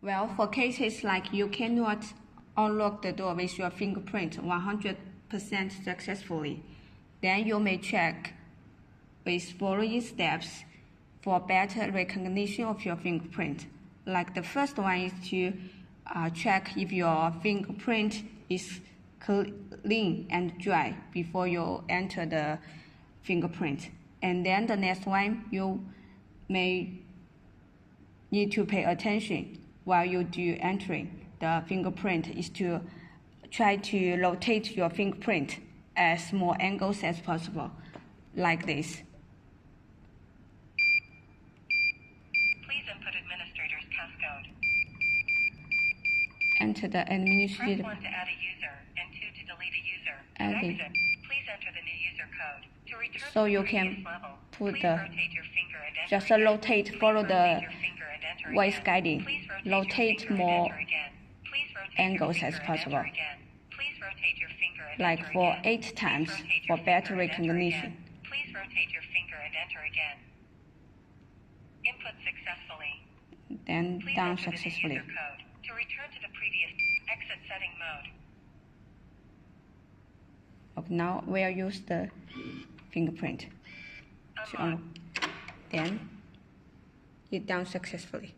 Well, for cases like you cannot unlock the door with your fingerprint 100% successfully, then you may check with following steps for better recognition of your fingerprint. Like the first one is to check if your fingerprint is clean and dry before you enter the fingerprint. And then the next one, you may need to pay attention while you do entering the fingerprint is to try to rotate your fingerprint at small angles as possible, like this. Please input administrator's passcode. Enter the administrator. Press 1 to add a user and 2 to delete a user. Add To it. exit, please enter the new user code. To return So to you the can previous level, put please the rotate your finger and enter just again. rotate, Please follow the rotate your finger and enter voice again. guiding. Please rotate your Rotate finger and more enter again. Please rotate angles your as finger and enter possible. again. Please rotate your finger and Like enter for again. 8 Please times rotate for your better finger and enter recognition. again. Please rotate your finger and enter again. Input successfully. Then Please done enter the new successfully. user code. To return to the previous exit setting mode. Okay, now we'll use the fingerprint. Unlock. Then it done successfully.